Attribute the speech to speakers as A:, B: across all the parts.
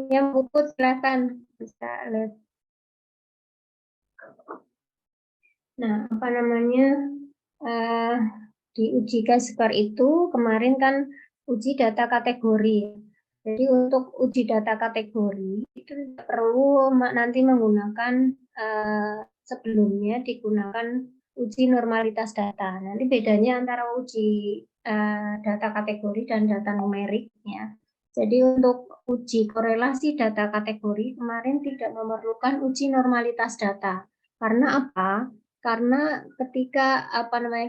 A: Yang puput silakan bisa lihat. Nah, apa namanya, di uji K-square itu kemarin kan uji data kategori. Jadi untuk uji data kategori itu tidak perlu nanti menggunakan sebelumnya digunakan uji normalitas data. Nanti bedanya antara uji data kategori dan data numerik ya. Jadi untuk uji korelasi data kategori kemarin tidak memerlukan uji normalitas data. Karena apa? Karena ketika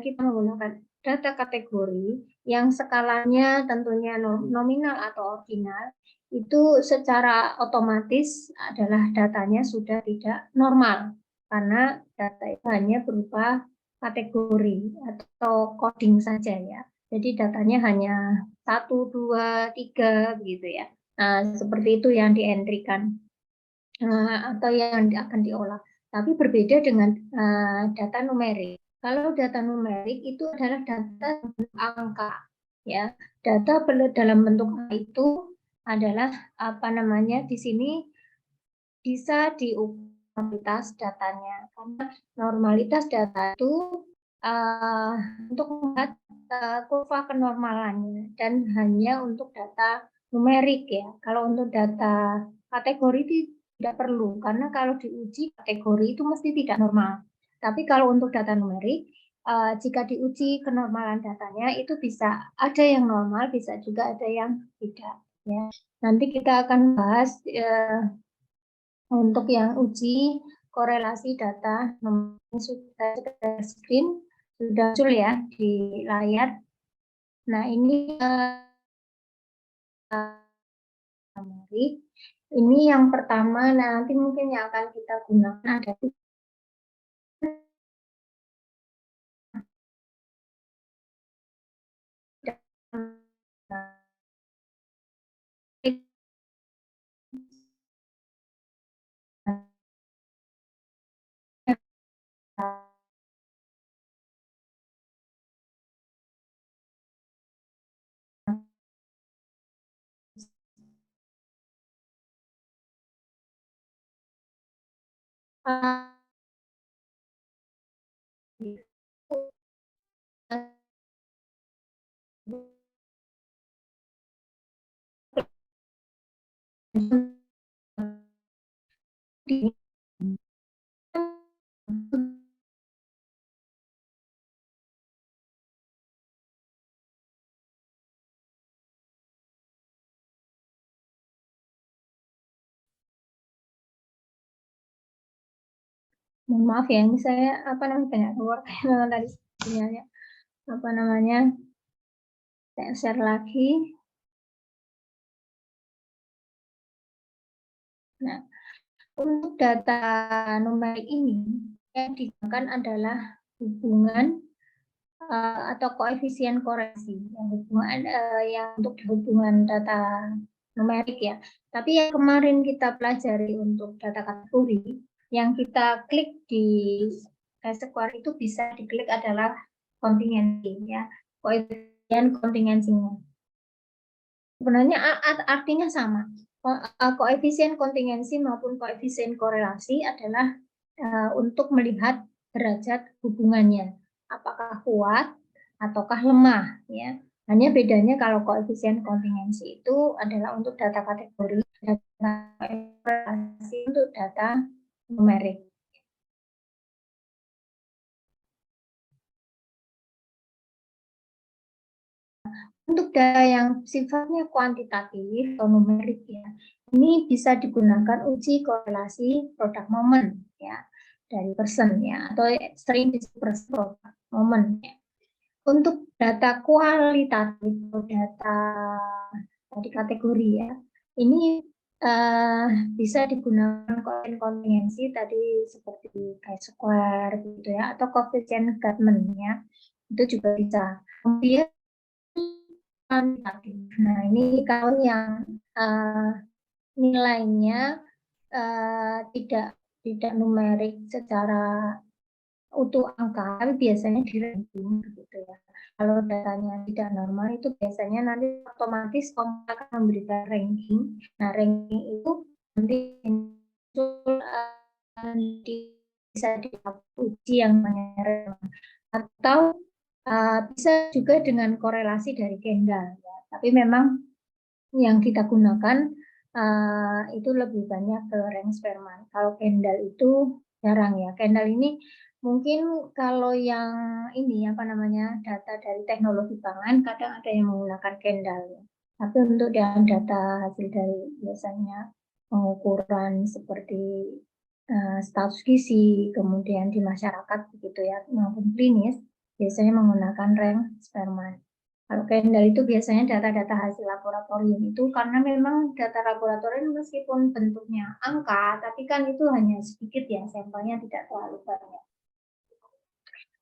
A: kita menggunakan data kategori yang skalanya tentunya nominal atau ordinal, itu secara otomatis adalah datanya sudah tidak normal karena data itu hanya berupa kategori atau coding saja ya. Jadi datanya hanya 1, 2, 3 gitu ya. Nah, seperti itu yang dientrykan atau yang akan diolah. Tapi berbeda dengan data numerik. Kalau data numerik itu adalah data bentuk angka, ya. Data dalam bentuk angka itu adalah di sini bisa diukur normalitas datanya. Karena normalitas data itu untuk melihat kurva kenormalannya dan hanya untuk data numerik ya. Kalau untuk data kategori itu tidak perlu karena kalau diuji kategori itu mesti tidak normal. Tapi kalau untuk data numerik, jika diuji kenormalan datanya itu bisa ada yang normal, bisa juga ada yang tidak. Ya, nanti kita akan bahas untuk yang uji korelasi data sudah screen sudah muncul ya di layar. Nah ini ini yang pertama. Nah, nanti mungkin yang akan kita gunakan ada mohon maaf ya, ini saya banyak keluar tadi sinyalnya saya share lagi. Nah, untuk data numerik ini yang digunakan adalah hubungan atau koefisien korelasi yang untuk hubungan data numerik ya. Tapi yang kemarin kita pelajari untuk data kategori yang kita klik di K-square itu bisa diklik adalah kontingensi ya, koefisien kontingensinya. Sebenarnya artinya sama. Koefisien kontingensi maupun koefisien korelasi adalah untuk melihat derajat hubungannya, apakah kuat ataukah lemah ya. Hanya bedanya kalau koefisien kontingensi itu adalah untuk data kategori, data korelasi untuk data numerik. Untuk data yang sifatnya kuantitatif atau numerik ya, ini bisa digunakan uji korelasi produk momen ya dari person ya, atau sering disebut produk momen ya. Untuk data kualitatif atau data di kategori ya, ini bisa digunakan koefisien kontingensi tadi seperti Chi-square gitu ya, atau koefisien Guttman ya, itu juga bisa. Kemudian kuantitatif. Nah, ini kalau yang nilainya tidak numerik secara utuh angka, tapi biasanya di ranking begitu ya. Kalau datanya tidak normal itu biasanya nanti otomatis komputer akan memberikan ranking. Nah, ranking itu nanti muncul bisa diuji yang menyerang atau bisa juga dengan korelasi dari Kendall ya. Tapi memang yang kita gunakan itu lebih banyak ke rank Spearman. Kalau Kendall itu jarang ya. Kendall ini mungkin kalau yang ini apa namanya data dari teknologi pangan kadang ada yang menggunakan Kendall ya. Tapi untuk data hasil dari biasanya pengukuran seperti status gizi, kemudian di masyarakat begitu ya, maupun klinis, biasanya menggunakan rank Spearman. Kalau Kendall itu biasanya data-data hasil laboratorium itu karena memang data laboratorium meskipun bentuknya angka, tapi kan itu hanya sedikit ya, sampelnya tidak terlalu banyak.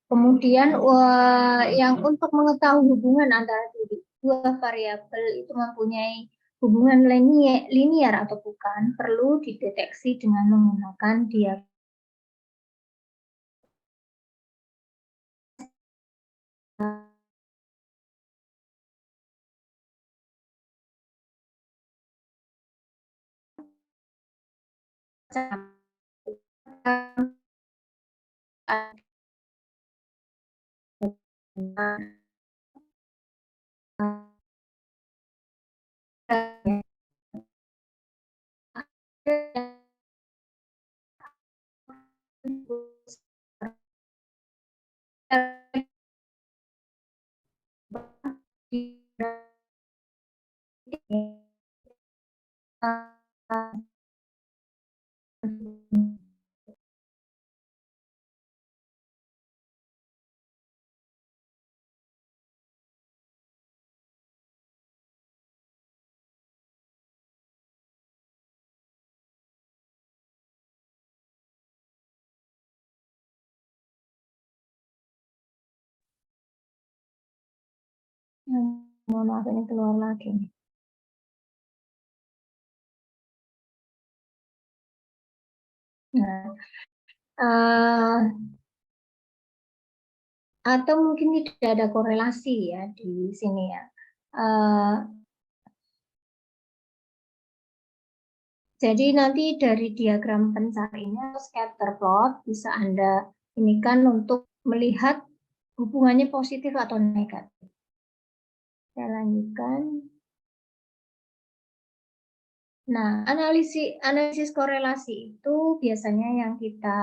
A: Kemudian yang untuk mengetahui hubungan antara dua variabel itu mempunyai hubungan linier atau bukan, perlu dideteksi dengan menggunakan diagram. Mohon maaf ini keluar lagi. Nah, atau mungkin tidak ada korelasi ya di sini ya. Jadi nanti dari diagram pencariannya atau scatter plot bisa Anda ini kan untuk melihat hubungannya positif atau negatif. Saya lanjutkan. Nah, analisis korelasi itu biasanya yang kita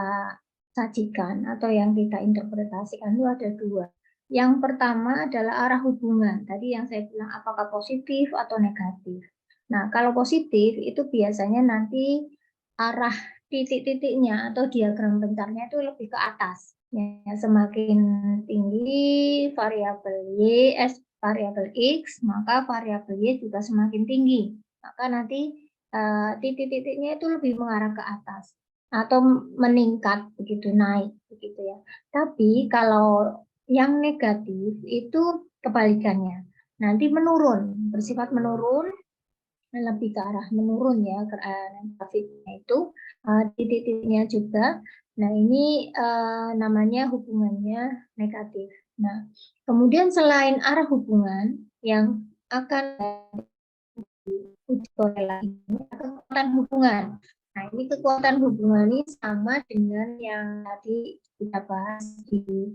A: sajikan atau yang kita interpretasikan itu ada dua. Yang pertama adalah arah hubungan. Tadi yang saya bilang apakah positif atau negatif. Nah, kalau positif itu biasanya nanti arah titik-titiknya atau diagram bentarnya itu lebih ke atas. Ya, semakin tinggi variabel variabel X, maka variabel Y juga semakin tinggi. Maka nanti titik-titiknya itu lebih mengarah ke atas atau meningkat begitu naik begitu ya. Tapi kalau yang negatif itu kebalikannya. Nanti menurun, bersifat menurun, lebih ke arah menurun ya grafiknya itu titik-titiknya juga. Nah, ini namanya hubungannya negatif. Nah, kemudian selain arah hubungan yang akan uji korelasi ini kekuatan hubungan. Nah, ini kekuatan hubungan ini sama dengan yang tadi kita bahas di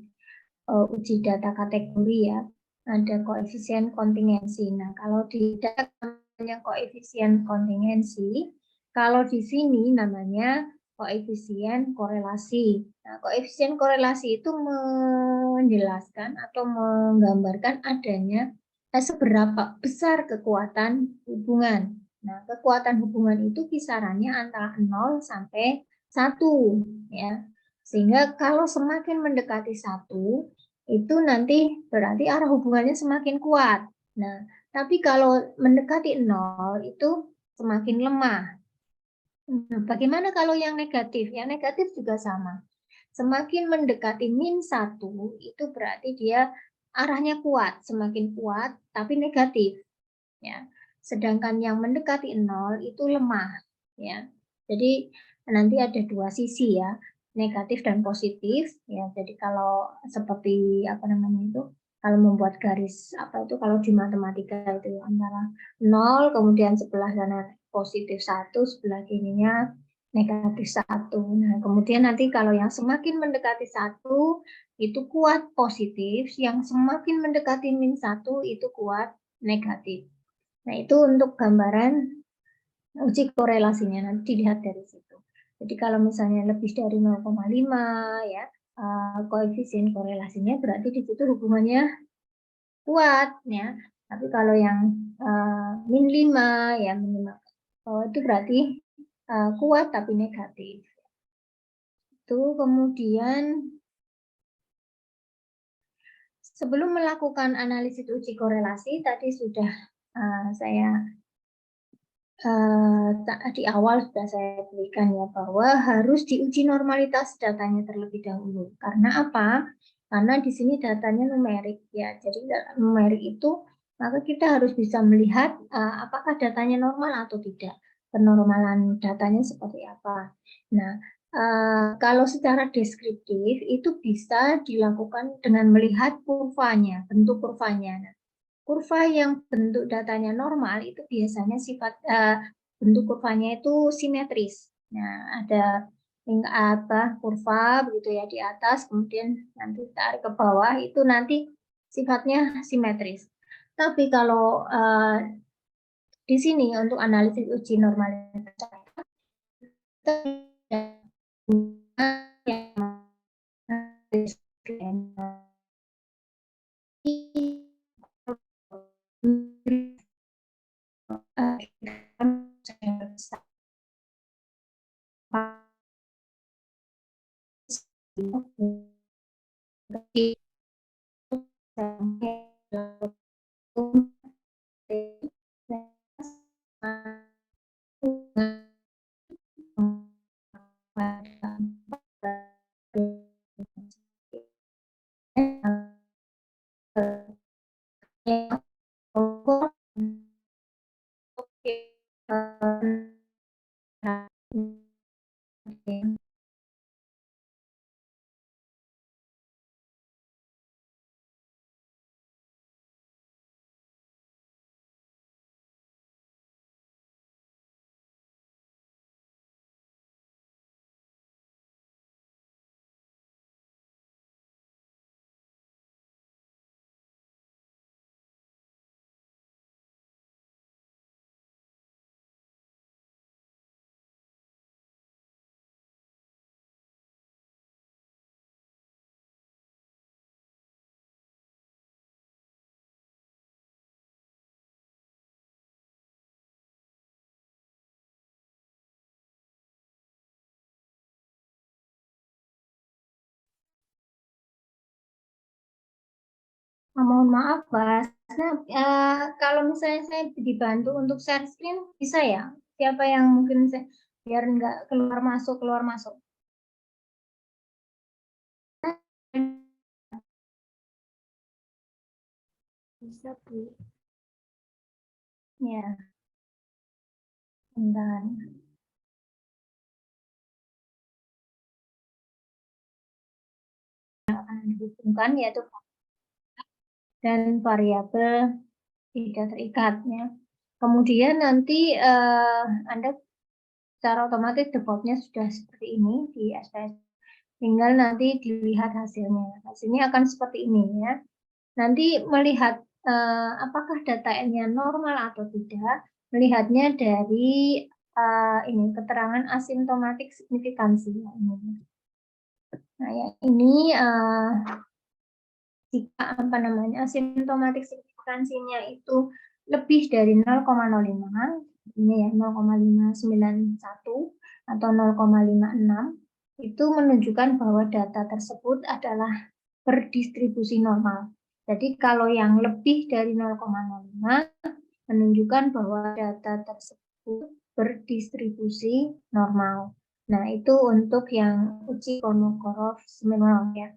A: uji data kategori ya. Ada koefisien kontingensi. Nah, kalau di data namanya koefisien kontingensi, kalau di sini namanya koefisien korelasi. Nah, koefisien korelasi itu menjelaskan atau menggambarkan adanya seberapa besar kekuatan hubungan. Nah, kekuatan hubungan itu kisarannya antara 0 sampai 1 ya. Sehingga kalau semakin mendekati 1 itu nanti berarti arah hubungannya semakin kuat. Nah, tapi kalau mendekati 0 itu semakin lemah. Nah, bagaimana kalau yang negatif? Yang negatif juga sama. Semakin mendekati -1 itu berarti dia arahnya kuat, semakin kuat tapi negatif ya. Sedangkan yang mendekati 0 itu lemah ya. Jadi nanti ada dua sisi ya. negatif dan positif ya. Jadi kalau seperti apa namanya itu, kalau membuat garis apa itu, kalau di matematika itu antara 0 kemudian sebelah sana positif 1, sebelah kirinya negatif 1. Nah, kemudian nanti kalau yang semakin mendekati 1 itu kuat positif, yang semakin mendekati -1 itu kuat negatif. Nah, itu untuk gambaran uji korelasinya, nanti dilihat dari situ. Jadi kalau misalnya lebih dari 0,5 ya, koefisien korelasinya berarti di situ hubungannya kuat ya. Tapi kalau yang -5 ya, itu berarti kuat tapi negatif. Itu kemudian sebelum melakukan analisis uji korelasi tadi sudah saya di awal sudah saya berikan ya, bahwa harus diuji normalitas datanya terlebih dahulu. Karena apa? Karena di sini datanya numerik ya. Jadi numerik itu maka kita harus bisa melihat apakah datanya normal atau tidak. Penormalan datanya seperti apa. Nah, kalau secara deskriptif itu bisa dilakukan dengan melihat kurvanya, bentuk kurvanya. Nah, kurva yang bentuk datanya normal itu biasanya bentuk kurvanya itu simetris. Nah, ada kurva begitu ya di atas, kemudian nanti tarik ke bawah itu nanti sifatnya simetris. Tapi kalau di sini untuk analisis uji normalitas mohon maaf, Mas. Nah, kalau misalnya saya dibantu untuk share screen, bisa ya? Siapa yang mungkin biar nggak keluar masuk. Bisa, Bu. Ya, bentar. Akan dihubungkan yaitu dan variabel tidak terikatnya. Kemudian nanti Anda secara otomatis defaultnya sudah seperti ini di SPS. Tinggal nanti dilihat hasilnya. Hasilnya akan seperti ini ya. Nanti melihat apakah datanya normal atau tidak, melihatnya dari ini keterangan asimptomatik signifikansi. Nah, ya, ini jika apa namanya asimptomatik signifikansinya itu lebih dari 0,05, ini ya 0,591 atau 0,56, itu menunjukkan bahwa data tersebut adalah berdistribusi normal. Jadi kalau yang lebih dari 0,05 menunjukkan bahwa data tersebut berdistribusi normal. Nah, itu untuk yang uji Kolmogorov-Smirnov ya.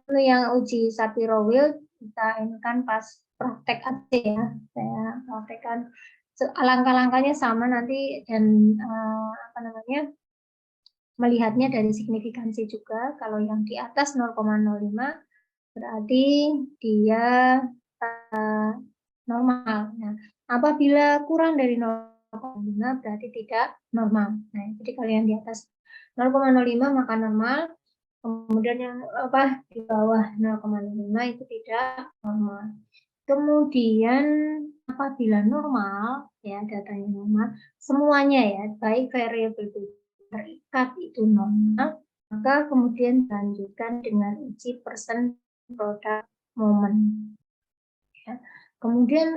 A: Lalu yang uji Shapiro-Wilk kita ini kan pas praktek aja ya. Saya praktekkan langkah-langkahnya sama nanti dan apa namanya? melihatnya dari signifikansi juga. Kalau yang di atas 0,05 berarti dia normal. Nah, apabila kurang dari 0,5 berarti tidak normal. Nah, jadi kalau yang di atas 0,05 maka normal, kemudian yang di bawah 0,05 itu tidak normal. Kemudian apabila normal, ya datanya normal, semuanya ya, baik variabel terikat itu normal, maka kemudian dilanjutkan dengan uji persen product moment. Ya. Kemudian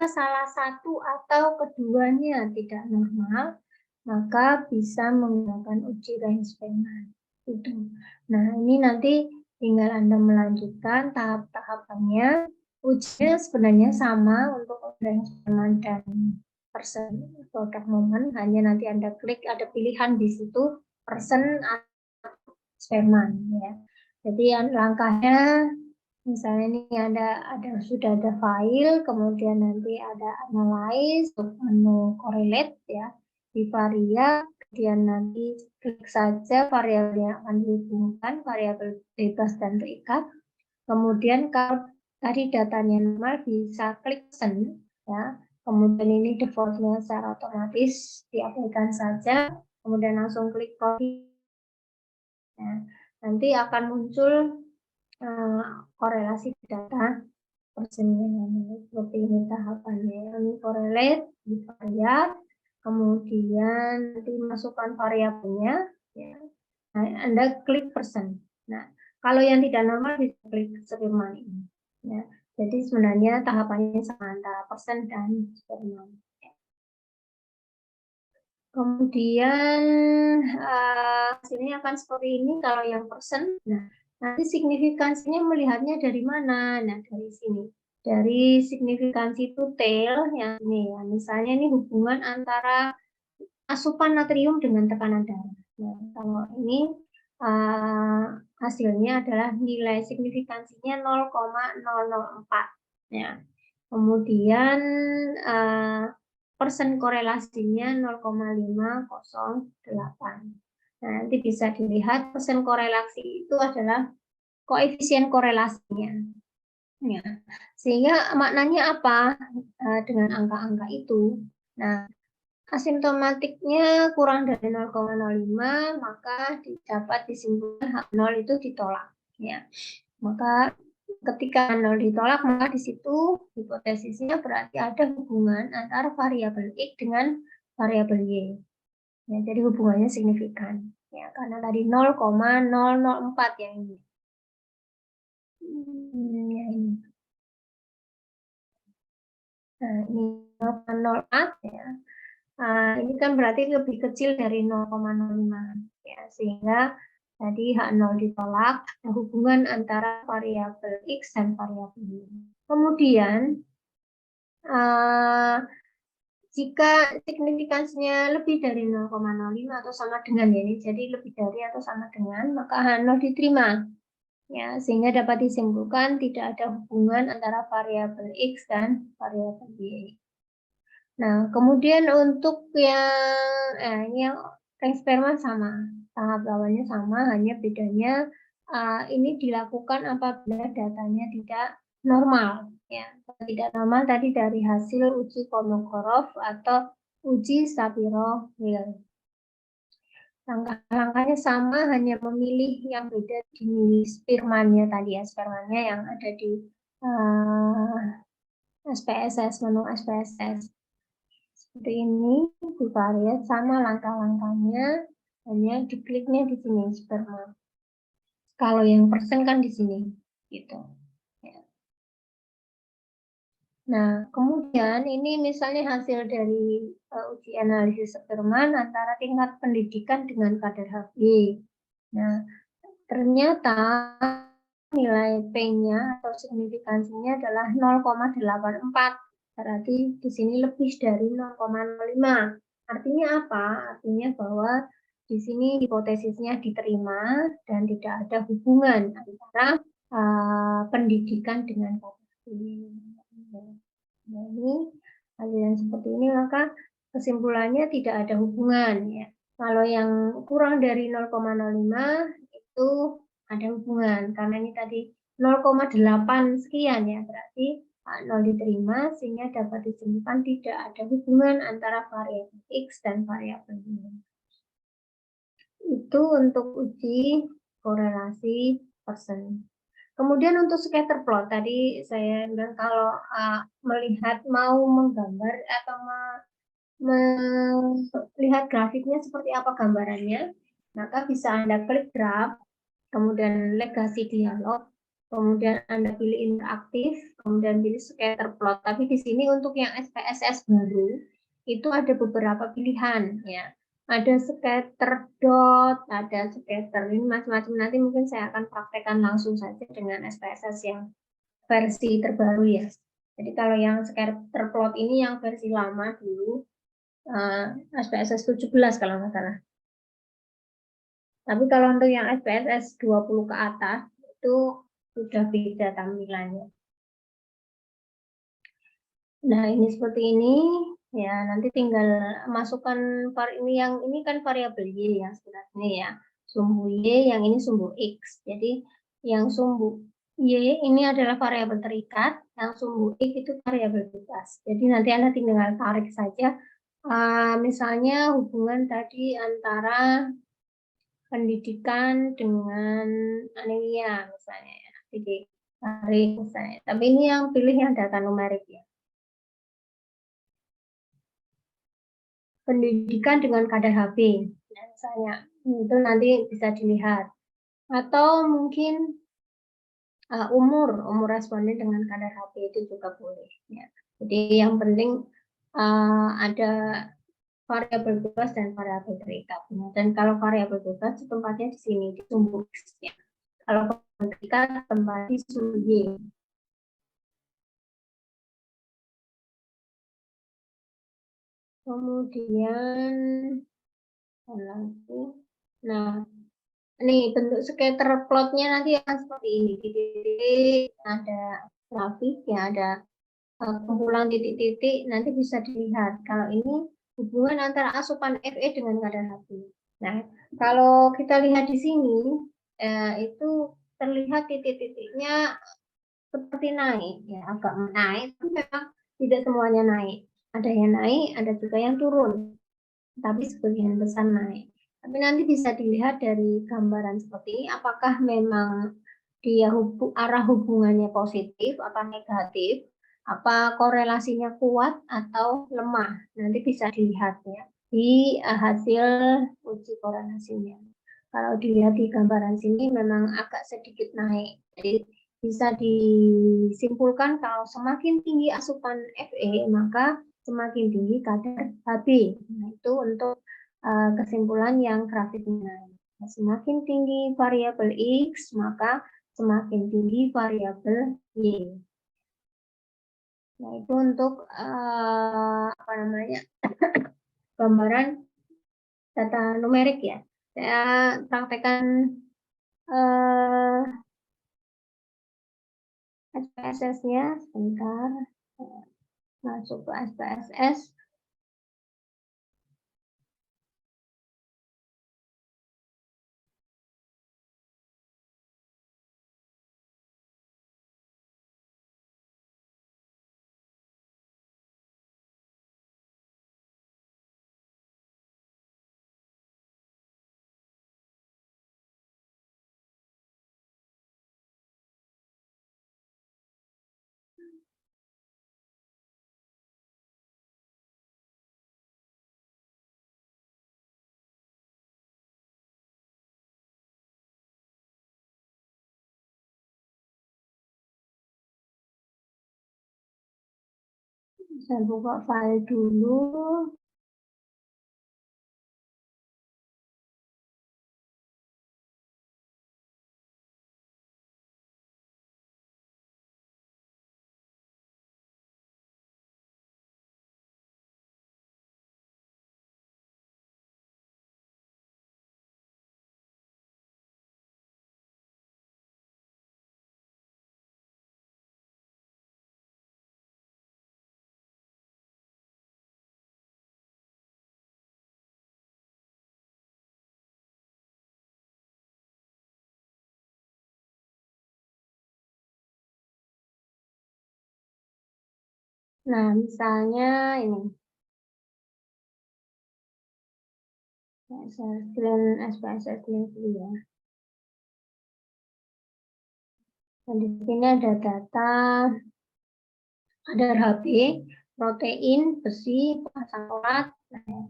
A: salah satu atau keduanya tidak normal, maka bisa menggunakan uji Reinsperman. Itu. Nah, ini nanti tinggal Anda melanjutkan tahap-tahapannya. Ujinya sebenarnya sama untuk Reinsperman dan persen product moment, hanya nanti Anda klik ada pilihan di situ persen atau Sperman ya. Jadi langkahnya misalnya ini sudah ada file, kemudian nanti ada analyze untuk menu correlate ya di variabel, kemudian nanti klik saja variabel yang akan dihubungkan, variabel bebas dan terikat. Kemudian kalau tadi datanya normal bisa klik send ya. Kemudian ini defaultnya secara otomatis diaplikasikan saja, kemudian langsung klik copy. Ya. Nanti akan muncul korelasi data persennya seperti ini tahapannya. Ini correlate di variabel, kemudian nanti masukkan variabelnya, ya. Nah, Anda klik persen. Nah, kalau yang tidak normal bisa klik Sperman ini. Ya. Jadi sebenarnya tahapannya sama antara persen dan Sperman. Kemudian hasilnya akan seperti ini kalau yang persen. Nah, nanti signifikansinya melihatnya dari mana? Nah, dari sini. Dari signifikansi tail yang ini ya. Misalnya ini hubungan antara asupan natrium dengan tekanan darah. Nah, kalau ini hasilnya adalah nilai signifikansinya 0,004. Ya. Kemudian persen korelasinya 0,508. Nah, nanti bisa dilihat persen korelasi itu adalah koefisien korelasinya. Ya. Sehingga maknanya apa dengan angka-angka itu? Nah, asimptomatiknya kurang dari 0,05 maka dapat disimpulkan H0 itu ditolak. Ya. Maka ketika 0 ditolak, maka di situ hipotesisnya berarti ada hubungan antara variabel X dengan variabel Y. Ya, jadi hubungannya signifikan. Ya, karena tadi 0,004 yang ini. Ya, ini. Nah, ini 0,04 ya. Ini kan berarti lebih kecil dari 0,05. Ya, sehingga tadi H0 ditolak, ada hubungan antara variabel X dan variabel Y. Kemudian, jika signifikansinya lebih dari 0,05 atau sama dengan ya, jadi lebih dari atau sama dengan, maka H0 diterima. Ya, sehingga dapat disimpulkan tidak ada hubungan antara variabel X dan variabel Y. Nah, kemudian untuk yang ini yang Reinsperman sama, tahap lawannya sama, hanya bedanya ini dilakukan apabila datanya tidak normal. Ya, tidak normal tadi dari hasil uji Kolmogorov atau uji Shapiro-Wilk. Langkah-langkahnya sama, hanya memilih yang beda di Spearman-nya tadi ya, Spearman-nya yang ada di SPSS, menu SPSS. Seperti ini, di variat sama langkah-langkahnya, hanya dikliknya di sini, Spearman. Kalau yang persen kan di sini, gitu. Ya. Nah, kemudian ini misalnya hasil dari uji analisis Spearman antara tingkat pendidikan dengan kadar HB. Nah, ternyata nilai P-nya atau signifikansinya adalah 0,84. Berarti di sini lebih dari 0,05. Artinya apa? Artinya bahwa di sini hipotesisnya diterima dan tidak ada hubungan antara pendidikan dengan COVID. Nah, ini hasil yang seperti ini, maka kesimpulannya tidak ada hubungan ya Kalau yang kurang dari 0,05 itu ada hubungan, karena ini tadi 0,8 sekian ya, berarti 0 diterima sehingga dapat disimpulkan tidak ada hubungan antara variabel X dan variabel Y. Itu untuk uji korelasi persen. Kemudian untuk scatter plot, tadi saya bilang kalau melihat mau menggambar atau melihat grafiknya seperti apa gambarannya, maka bisa Anda klik graph, kemudian legasi dialog, kemudian Anda pilih interaktif, kemudian pilih scatter plot. Tapi di sini untuk yang SPSS baru, itu ada beberapa pilihan ya. Ada scatter dot, ada scatter, ini macam-macam. Nanti mungkin saya akan praktekkan langsung saja dengan SPSS yang versi terbaru ya. Jadi kalau yang scatter plot ini yang versi lama dulu, SPSS 17 kalau nggak salah. Tapi kalau untuk yang SPSS 20 ke atas, itu sudah beda tampilannya. Nah, ini seperti ini. Ya, nanti tinggal masukkan ini kan variabel Y yang sebenarnya ya. Sumbu Y, yang ini sumbu X. Jadi yang sumbu Y ini adalah variabel terikat, yang sumbu X itu variabel bebas. Jadi nanti Anda tinggal tarik saja. Misalnya hubungan tadi antara pendidikan dengan anemia misalnya ya. Jadi tarik misalnya. Tapi ini yang pilih yang data numerik ya. Pendidikan dengan kadar HB, nah, misalnya itu nanti bisa dilihat. Atau mungkin umur responden dengan kadar HB itu juga boleh. Ya. Jadi yang penting ada variabel bebas dan variabel terikat. Dan kalau variabel bebas tempatnya di sini di sumbu X. Ya. Kalau variabel terikat tempat di sumbu Y. Kemudian lagi. Nah, ini bentuk scatter plotnya nanti akan seperti ini. Titik-titik ada grafik ya, ada kumpulan titik-titik. Nanti bisa dilihat kalau ini hubungan antara asupan Fe dengan kadar Hb. Nah, kalau kita lihat di sini itu terlihat titik-titiknya seperti naik ya, agak naik, tapi memang tidak semuanya naik. Ada yang naik, ada juga yang turun, tapi sebagian besar naik. Tapi nanti bisa dilihat dari gambaran seperti ini, apakah memang dia arah hubungannya positif atau negatif, apa korelasinya kuat atau lemah. Nanti bisa dilihat ya di hasil uji korelasinya. Kalau dilihat di gambaran sini memang agak sedikit naik. Jadi bisa disimpulkan kalau semakin tinggi asupan Fe, maka semakin tinggi kadar Hb. Nah, itu untuk kesimpulan yang grafiknya. Nah, semakin tinggi variabel X, maka semakin tinggi variabel Y. Nah, itu untuk apa namanya gambaran data numerik ya. Saya praktekkan SPSS-nya sebentar. Masuk ke SPSS. Saya buka file dulu. Nah, misalnya ini. SPSS ya. Dan di sini ada data kadar HB, protein, besi, asam folat. Nah,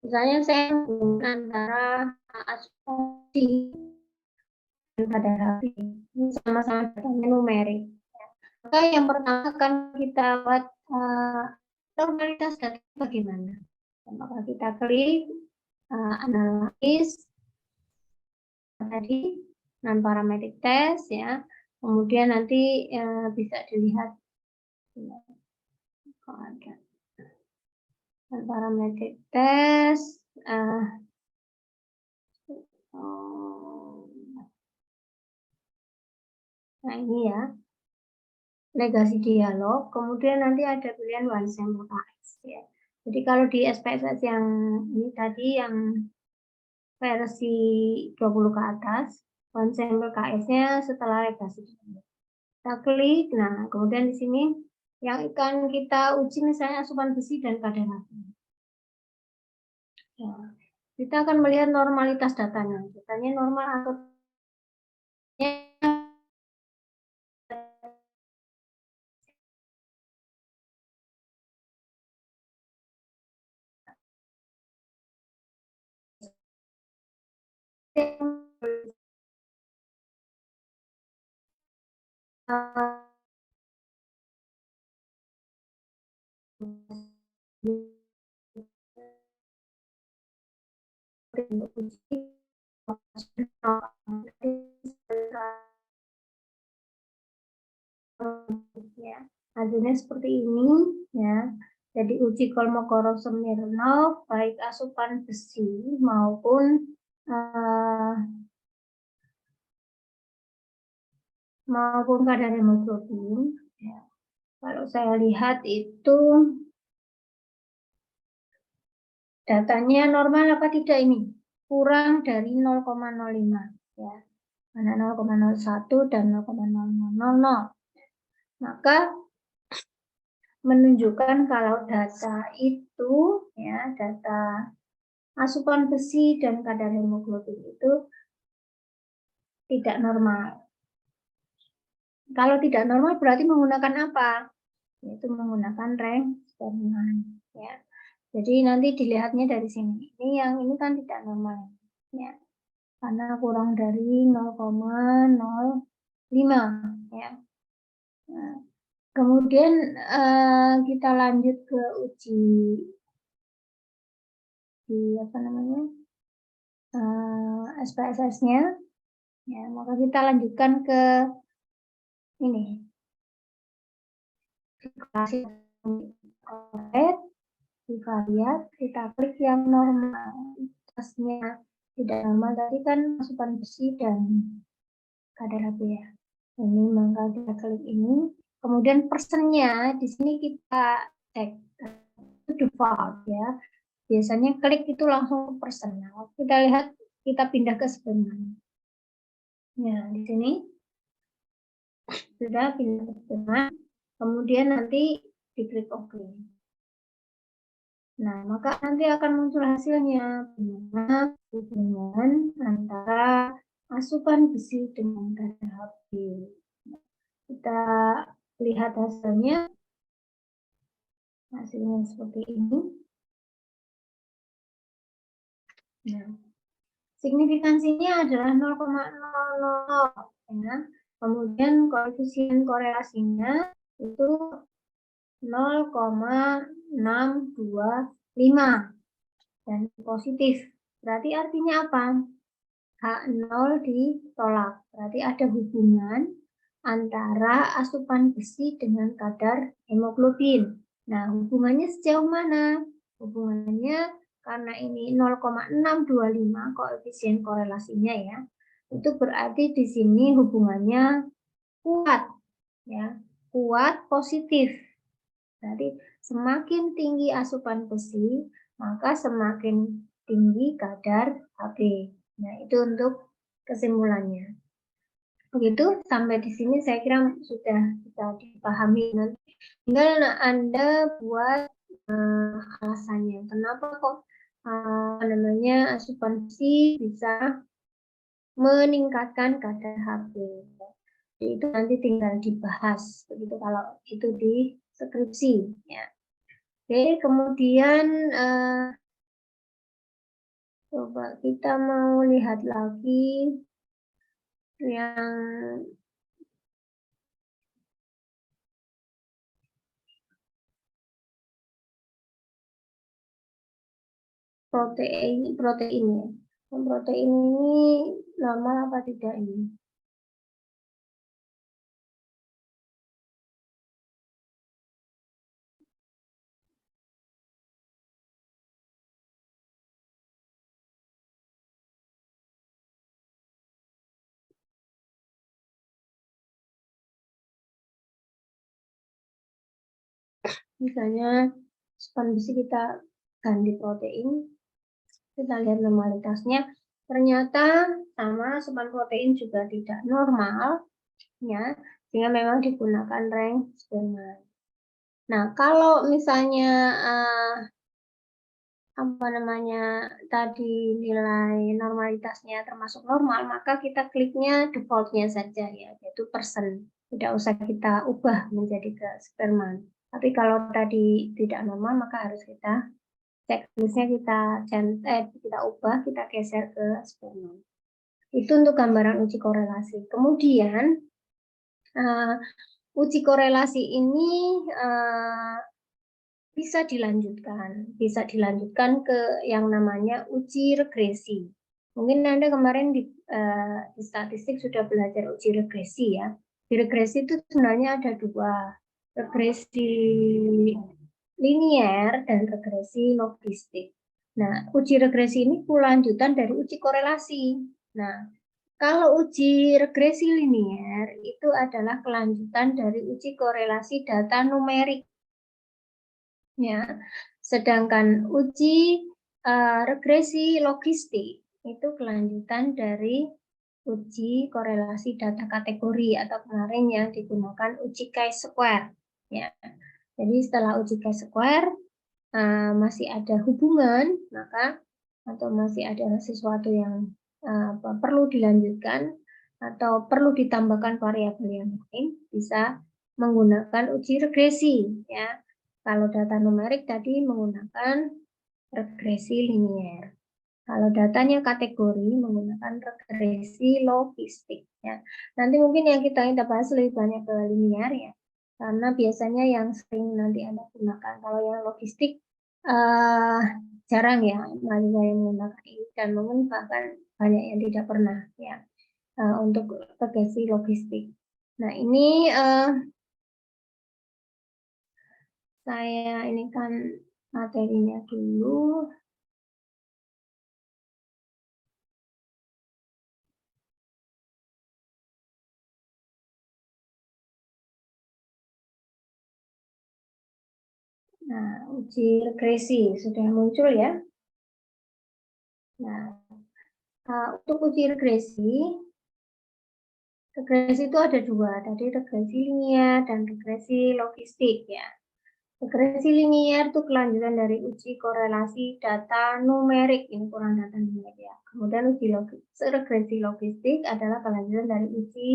A: misalnya saya menggunakan antara asumsi dan kadar HB. Ini sama-sama datanya numerik. Maka yang pertama akan kita buat normalitas data bagaimana. Maka kita klik analysis tadi non parametric test ya. Kemudian nanti bisa dilihat kok ada non parametric test. Nah ini ya, legasi dialog. Kemudian nanti ada pilihan one sample KS ya. Jadi kalau di SPSS yang ini tadi yang versi 20 ke atas, one sample KS-nya setelah legasi dialog. Kita klik, nah kemudian di sini yang akan kita uji misalnya asupan besi dan kadar HB. Ya, kita akan melihat normalitas datanya. Datanya normal atau ya, hasilnya seperti ini ya. Jadi uji Kolmogorov Smirnov baik asupan besi maupun kadar hemoglobin. Ya. Kalau saya lihat itu datanya normal apa tidak ini? Kurang dari 0,05 ya. Mana 0,01 dan 0,0000. Maka menunjukkan kalau data itu ya, data asupan besi dan kadar hemoglobin itu tidak normal. Kalau tidak normal berarti menggunakan apa? Yaitu menggunakan eksperimen ya. Jadi nanti dilihatnya dari sini. Ini yang ini kan tidak normal ya. Karena kurang dari 0,05 ya. Nah, kemudian kita lanjut ke uji di apa namanya SPSS-nya. Ya, maka kita lanjutkan ke ini. Kita lihat, kita klik yang normalitasnya tidak normal tadi kan asupan besi dan kadar HB ya. Ini maka kita klik ini. Kemudian persennya di sini kita cek itu default ya. Biasanya klik itu langsung persen. Nah, kita lihat, kita pindah ke sebenarnya. Ya, di sini sudah pindah ke sebenarnya. Kemudian nanti diklik OK. Nah, maka nanti akan muncul hasilnya. Bagaimana hubungan antara asupan besi dengan kadar HB. Kita lihat hasilnya. Hasilnya seperti ini. Nah, signifikansinya adalah 0,00 ya. Kemudian koefisien korelasinya itu 0,625 dan positif. Berarti artinya apa? H0 ditolak. Berarti ada hubungan antara asupan besi dengan kadar hemoglobin. Nah, hubungannya sejauh mana? Hubungannya karena ini 0,625 koefisien korelasinya ya. Itu berarti di sini hubungannya kuat ya. Kuat positif. Jadi semakin tinggi asupan besi, maka semakin tinggi kadar HB. Nah, itu untuk kesimpulannya. Begitu, sampai di sini saya kira sudah bisa dipahami. Nanti tinggal Anda buat alasannya. Kenapa kok namanya asupan besi bisa meningkatkan kadar HB. Jadi itu nanti tinggal dibahas begitu kalau itu di skripsi ya. Oke, kemudian coba kita mau lihat lagi yang protein ya. Protein ini normal apa tidak ini? Misalnya asupan besi kita ganti protein, kita lihat normalitasnya, ternyata sama asupan protein juga tidak normal, ya, sehingga memang digunakan rank Spearman. Nah, kalau misalnya apa namanya tadi nilai normalitasnya termasuk normal, maka kita kliknya defaultnya saja ya, yaitu persen. Tidak usah kita ubah menjadi ke Spearman. Tapi kalau tadi tidak normal, maka harus kita checklistnya kita ubah, kita geser ke Spearman. Itu untuk gambaran uji korelasi. Kemudian uji korelasi ini bisa dilanjutkan ke yang namanya uji regresi. Mungkin Anda kemarin di statistik sudah belajar uji regresi ya. Di regresi itu sebenarnya ada dua, regresi linier dan regresi logistik. Nah, uji regresi ini lanjutan dari uji korelasi. Nah, kalau uji regresi linier itu adalah kelanjutan dari uji korelasi data numerik. Ya, sedangkan uji regresi logistik itu kelanjutan dari uji korelasi data kategori atau kemarin yang digunakan uji chi-square. Ya, jadi setelah uji chi-square masih ada hubungan, maka atau masih ada sesuatu yang perlu dilanjutkan atau perlu ditambahkan variabel yang lain, bisa menggunakan uji regresi. Ya, kalau data numerik tadi menggunakan regresi linier. Kalau datanya kategori menggunakan regresi logistik. Ya. Nanti mungkin yang kita bahas lebih banyak ke linier ya, karena biasanya yang sering nanti Anda gunakan. Kalau yang logistik jarang ya mahasiswa yang menggunakan ini, dan mungkin bahkan banyak yang tidak pernah ya untuk regresi logistik. Nah ini saya ini kan materinya dulu. Nah, uji regresi sudah muncul ya. Nah, untuk uji regresi itu ada dua, tadi regresi linier dan regresi logistik ya. Regresi linier itu kelanjutan dari uji korelasi data numerik, ini kurang data numerik ya. Kemudian uji regresi logistik adalah kelanjutan dari uji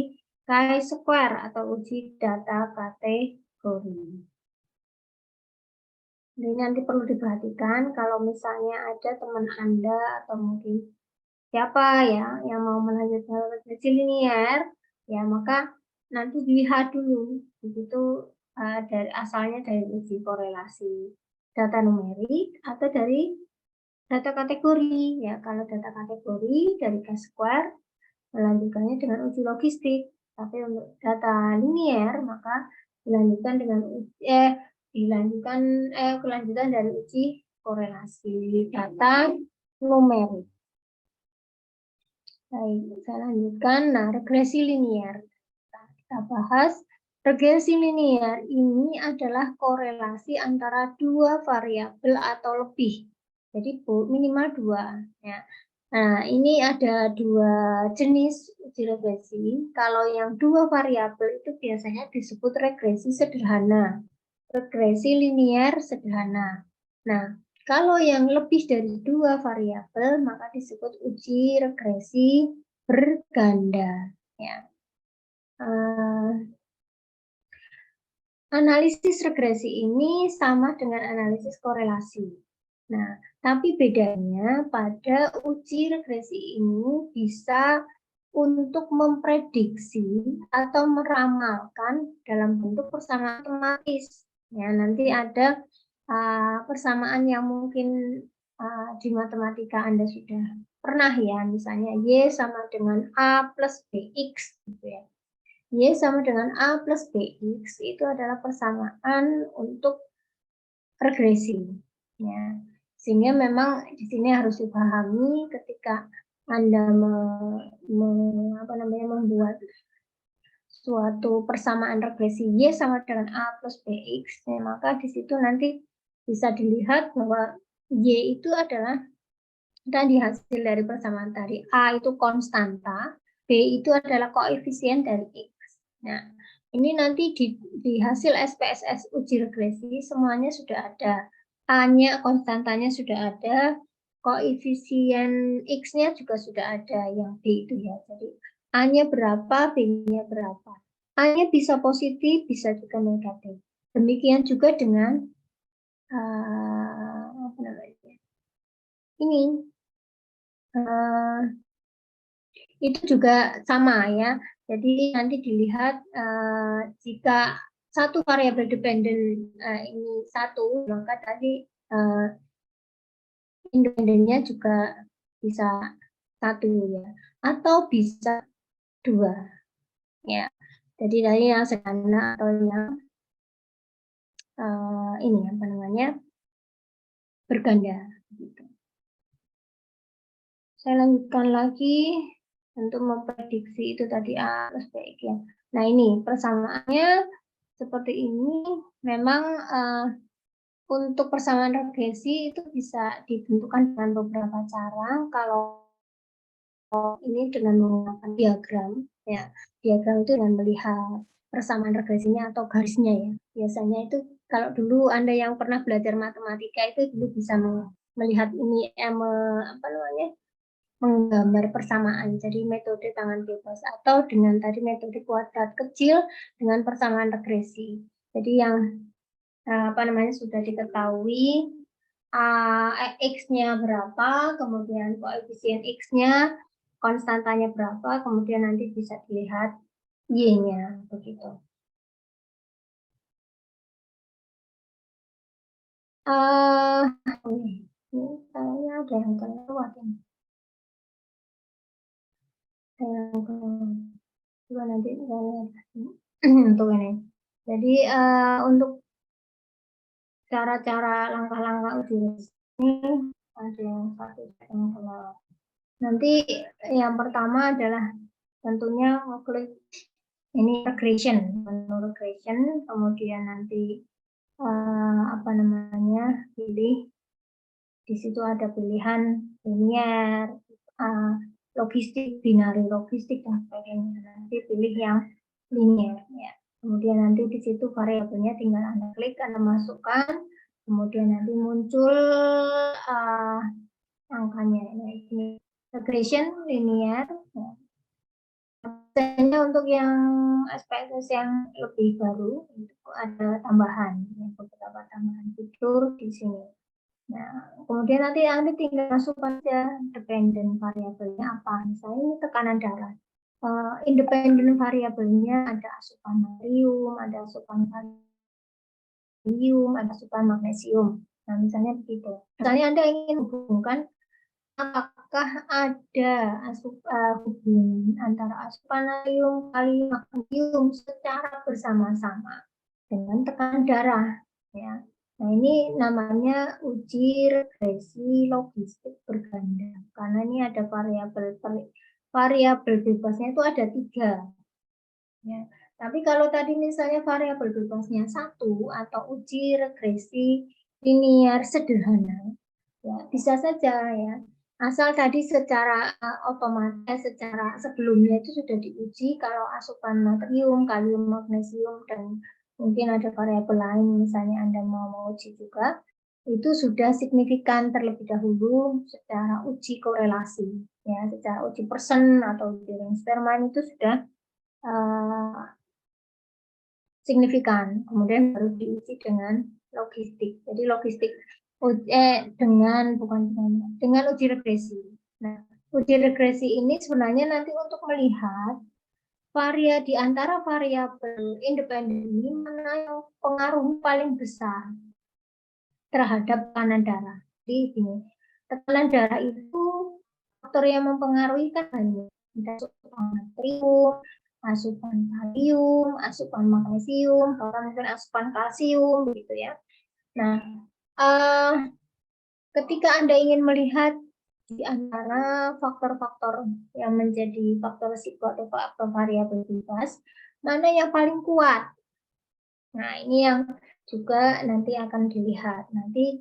A: chi-square atau uji data kategori. Jadi nanti perlu diperhatikan kalau misalnya ada teman Anda atau mungkin siapa ya yang mau melanjutkan regresi linier, ya maka nanti dilihat dulu begitu dari asalnya dari uji korelasi data numerik atau dari data kategori ya. Kalau data kategori dari chi-square melanjutkannya dengan uji logistik, tapi untuk data linier maka dilanjutkan dengan kelanjutan dari uji korelasi data numerik. Baik, saya lanjutkan. Nah, regresi linier. Kita bahas. Regresi linier ini adalah korelasi antara dua variabel atau lebih. Jadi minimal dua. Ya. Nah, ini ada dua jenis uji regresi. Kalau yang dua variabel itu biasanya disebut regresi sederhana, regresi linear sederhana. Nah, kalau yang lebih dari dua variabel maka disebut uji regresi berganda. Ya. Analisis regresi ini sama dengan analisis korelasi. Nah, tapi bedanya pada uji regresi ini bisa untuk memprediksi atau meramalkan dalam bentuk persamaan matematis. Ya, nanti ada persamaan yang mungkin di matematika Anda sudah pernah ya, misalnya Y sama dengan A plus BX gitu ya. Y sama dengan A plus BX itu adalah persamaan untuk regresi. Ya. Sehingga memang di sini harus dipahami ketika Anda membuat suatu persamaan regresi Y sama dengan A plus BX, ya, maka di situ nanti bisa dilihat bahwa Y itu adalah tadi hasil dari persamaan tadi. A itu konstanta, B itu adalah koefisien dari X. Nah, ini nanti di hasil SPSS uji regresi semuanya sudah ada. A-nya, konstantanya sudah ada, koefisien X-nya juga sudah ada, yang B itu ya. Jadi A-nya berapa, B-nya berapa. A-nya bisa positif, bisa juga negatif. Demikian juga dengan apa namanya? Ini itu juga sama ya. Jadi nanti dilihat jika satu variabel dependen ini satu, maka tadi independennya juga bisa satu ya, atau bisa dua ya. Jadi dari yang sederhana atau yang ini apa namanya berganda. Gitu. Saya lanjutkan lagi untuk memprediksi itu tadi A plus B ya. Nah ini persamaannya seperti ini. Memang untuk persamaan regresi itu bisa ditentukan dengan beberapa cara. Kalau ini dengan menggunakan diagram, ya diagram itu dengan melihat persamaan regresinya atau garisnya ya. Biasanya itu kalau dulu Anda yang pernah belajar matematika itu dulu bisa melihat ini apa namanya menggambar persamaan, jadi metode tangan bebas atau dengan tadi metode kuadrat kecil dengan persamaan regresi. Jadi yang apa namanya sudah diketahui X-nya berapa, kemudian koefisien X-nya, konstantanya berapa, kemudian nanti bisa dilihat Y-nya begitu. Ini kayaknya ada yang kelewat ini. Coba nanti untuk ini. Jadi untuk cara-cara langkah-langkah uji ini ada yang satu yang kelewat. Nanti yang pertama adalah tentunya klik ini regression, menu regression, kemudian nanti apa namanya pilih di situ ada pilihan linear, logistik, binari logistik dan sebagainya. Nanti pilih yang linear ya. Kemudian nanti di situ variabelnya tinggal Anda klik, Anda masukkan, kemudian nanti muncul angkanya ini regression linear. Ya. Biasanya untuk yang SPSS yang lebih baru itu ada tambahan, ya, beberapa tambahan fitur di sini. Nah, kemudian nanti Anda tinggal masukkan aja dependen variabelnya apa. Misalnya ini tekanan darah. Independen variabelnya ada asupan natrium, ada asupan kalium, ada asupan magnesium. Nah, misalnya begitu. Misalnya Anda ingin menghubungkan apakah ada hubungan antara asupan natrium, kalium, magnesium secara bersama-sama dengan tekanan darah. Ya. Nah, ini namanya uji regresi logistik berganda. Karena ini ada variabel bebasnya itu ada 3. Ya. Tapi kalau tadi misalnya variabel bebasnya 1 atau uji regresi linear sederhana, ya bisa saja ya. Asal tadi secara otomatis, secara sebelumnya itu sudah diuji kalau asupan natrium, kalium, magnesium, dan mungkin ada variabel lain, misalnya Anda mau menguji juga, itu sudah signifikan terlebih dahulu secara uji korelasi, ya, secara uji persen atau uji Spearman itu sudah signifikan. Kemudian baru diuji dengan logistik. Jadi logistik dengan uji regresi. Nah, uji regresi ini sebenarnya nanti untuk melihat di antara variabel independen ini mana yang pengaruh paling besar terhadap tekanan darah. Jadi gini, tekanan darah itu faktor yang mempengaruhi kan banyak. Asupan natrium, asupan kalium, asupan magnesium, bahkan mungkin asupan kalsium, gitu ya. Nah, ketika Anda ingin melihat di antara faktor-faktor yang menjadi faktor risiko atau faktor variabilitas, mana yang paling kuat? Nah, ini yang juga nanti akan dilihat. Nanti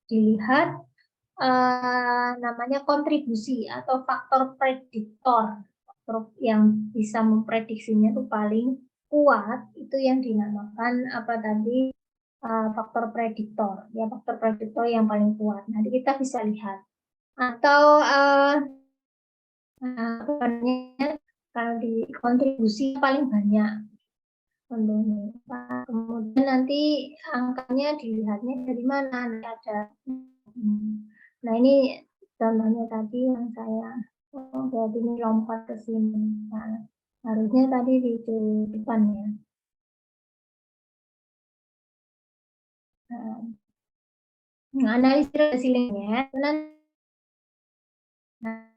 A: dilihat namanya kontribusi atau faktor prediktor. Faktor yang bisa memprediksinya itu paling kuat, itu yang dinamakan apa tadi, faktor prediktor. Ya, faktor prediktor yang paling kuat. Nanti kita bisa lihat. Atau kalau di kontribusi paling banyak contohnya. Kemudian nanti angkanya dilihatnya dari mana, nanti ada. Nah, ini contohnya tadi yang saya, berarti ini lompat ke sini. Nah, harusnya tadi di depan ya. Nah, analisis resiliennya, nah,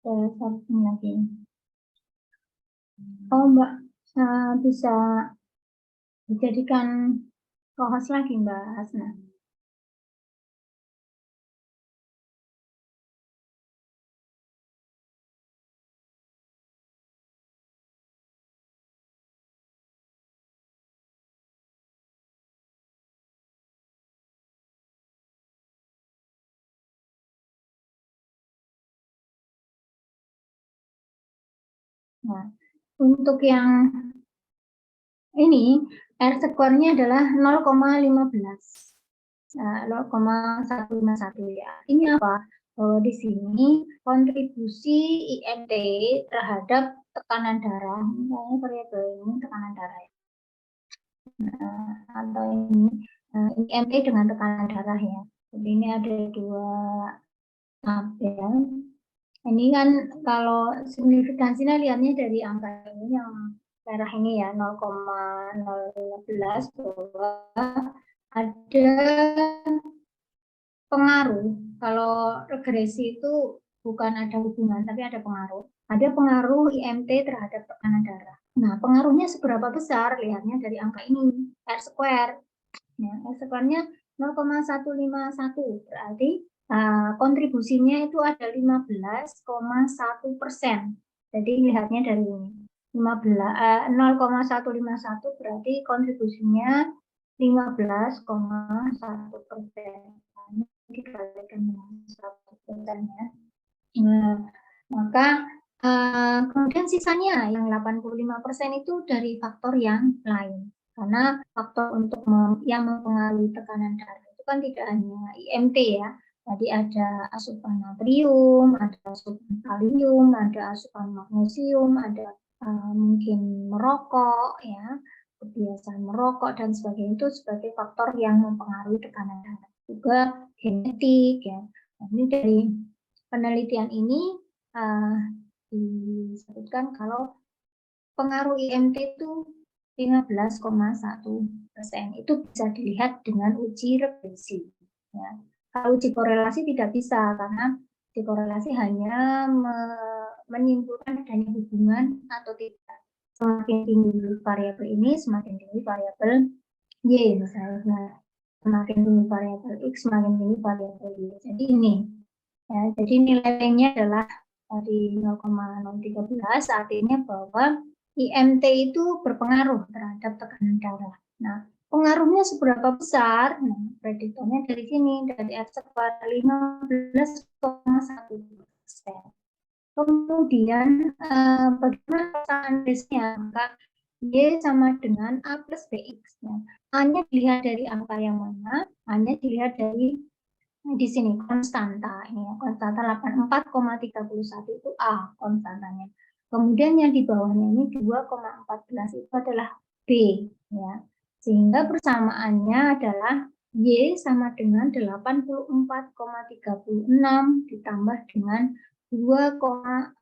A: satu lagi. Oh, Mbak, bisa dijadikan Co-host lagi Mbak Hasna. Nah, untuk yang ini R square-nya adalah 0,15. Nah, 0,151 ya. Ini apa? Di sini kontribusi IMT terhadap tekanan darah. Ini variabel ini tekanan darah ya. Nah, atau ini IMT dengan tekanan darah ya. Jadi ini ada dua tabel. Ini kan kalau signifikansinya lihatnya dari angka ini yang merah ini ya 0,015 bahwa ada pengaruh. Kalau regresi itu bukan ada hubungan tapi ada pengaruh. Ada pengaruh IMT terhadap tekanan darah. Nah, pengaruhnya seberapa besar? Lihatnya dari angka ini, R square. Ya, R square-nya 0,151. Berarti kontribusinya itu ada 15,1%. Jadi lihatnya dari ini. 0,151 berarti kontribusinya 15,1%. Dikalikan dengan 100% ya. Nah, maka kemudian sisanya yang 85% itu dari faktor yang lain. Karena faktor untuk yang mempengaruhi tekanan darah itu kan tidak hanya IMT ya. Tadi ada asupan natrium, ada asupan kalium, ada asupan magnesium, ada mungkin merokok ya, kebiasaan merokok dan sebagainya itu sebagai faktor yang mempengaruhi tekanan darah. Juga genetik ya. Nah, ini dari penelitian ini disebutkan kalau pengaruh IMT itu 15,1%. Itu bisa dilihat dengan uji regresi. Ya. Kalau uji korelasi tidak bisa karena uji korelasi hanya menyimpulkan adanya hubungan atau tidak. Semakin tinggi variabel ini, semakin tinggi variabel Y misalnya. Semakin tinggi variabel X, semakin tinggi variabel Y. Jadi ini. Ya, jadi nilainya adalah dari 0,013, artinya bahwa IMT itu berpengaruh terhadap tekanan darah. Nah, pengaruhnya seberapa besar? Nah, prediktornya dari sini, dari R square 15,1%. Kemudian bagaimana pasangan base-nya? Maka Y sama dengan A plus BX. Ya. A-nya dilihat dari angka yang mana? A-nya dilihat dari di sini konstanta ini ya, konstanta 84,31 itu A konstantanya. Kemudian yang di bawahnya ini 2,14 itu adalah B ya. Sehingga persamaannya adalah Y sama dengan 84,36 ditambah dengan 2,14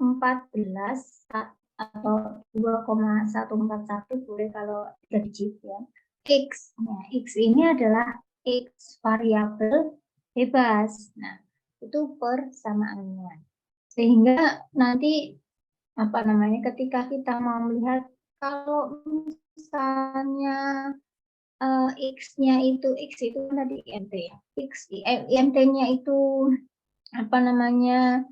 A: atau 2,141 boleh kalau 3 digit ya. X. Nah, X ini adalah X variabel bebas. Nah, itu persamaannya. Sehingga nanti apa namanya ketika kita mau melihat kalau misalnya X-nya itu X itu tadi IMT ya. IMT-nya itu apa namanya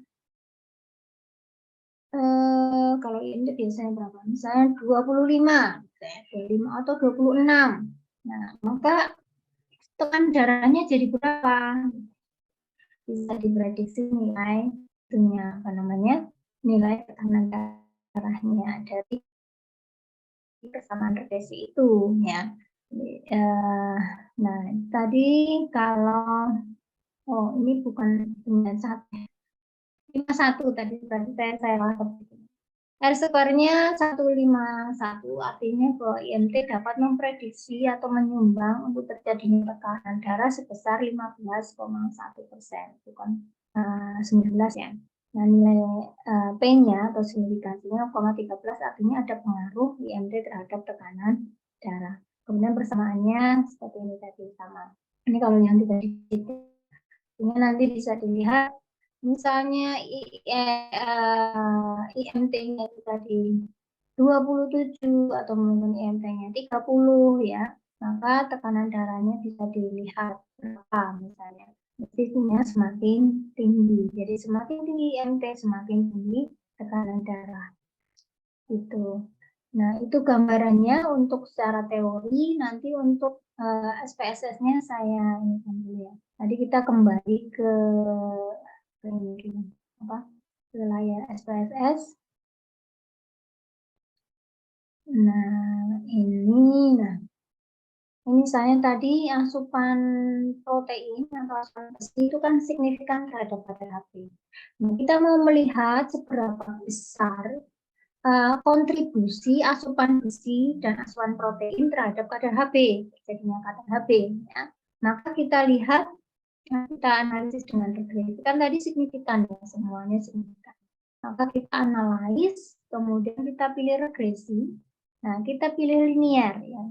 A: kalau IMT biasanya berapa? Misalnya 25, 25 atau 26. Nah, maka tekan darahnya jadi berapa? Bisa diprediksi nilai itunya apa namanya nilai tekanan darahnya dari persamaan regresi itu ya. Nah tadi kalau ini bukan 51 tadi berarti saya salah. R square-nya 151, artinya bahwa IMT dapat memprediksi atau menyumbang untuk terjadinya tekanan darah sebesar 15,1%, bukan 19 ya. Nah, nilai P-nya atau signifikansinya 0,13 artinya ada pengaruh IMT terhadap tekanan darah. Kemudian persamaannya seperti ini tadi sama. Ini kalau yang tidak dihitung, nanti bisa dilihat misalnya IMT-nya itu tadi 27 atau mungkin IMT-nya 30 ya. maka tekanan darahnya bisa dilihat berapa misalnya. Mestinya semakin tinggi. Jadi semakin tinggi IMT, semakin tinggi tekanan darah. Itu. Nah, itu gambarannya untuk secara teori. Nanti untuk SPSS-nya saya ini dulu ya. Tadi kita kembali ke apa? Ke layar SPSS. Nah, ini saya tadi asupan protein atau asupan besi itu kan signifikan terhadap kadar Hb. Nah, kita mau melihat seberapa besar kontribusi asupan besi dan asupan protein terhadap kadar Hb, terjadinya kadar Hb. Ya. Maka kita lihat, kita analisis dengan regresi. Kan tadi signifikan ya, semuanya signifikan. Maka kita analis, kemudian kita pilih regresi. Nah, kita pilih linear ya.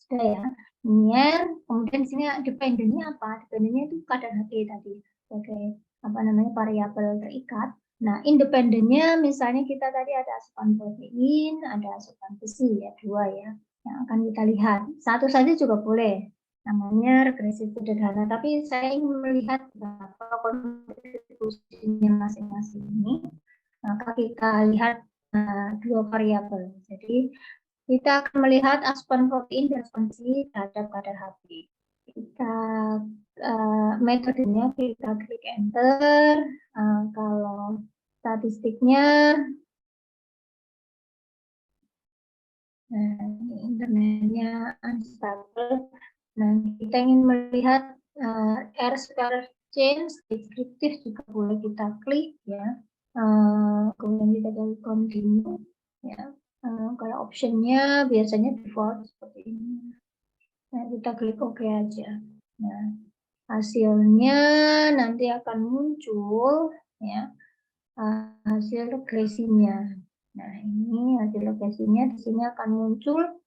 A: Sudah ya, linear. Kemudian di sini dependennya apa? Dependennya itu kadar Hb tadi sebagai apa namanya variabel terikat. Nah, independennya misalnya kita tadi ada asupan protein, ada asupan besi ya, dua ya. Yang akan kita lihat. Satu saja juga boleh. Namanya regresi sederhana, tapi saya ingin melihat berapa kontribusinya masing-masing ini. Maka kita lihat dua variabel. Jadi kita akan melihat asupan protein dan asupan besi terhadap kadar Hb. Kita metodenya kita klik enter. Kalau statistiknya, internetnya unstable. Nah, kita ingin melihat R-square change, deskriptif juga boleh kita klik ya. Kemudian kita klik continue ya. Kalau optionnya biasanya default seperti ini. Nah, kita klik OK aja. Nah, hasilnya nanti akan muncul ya, hasil regresinya. Nah, ini hasil regresinya. Di sini akan muncul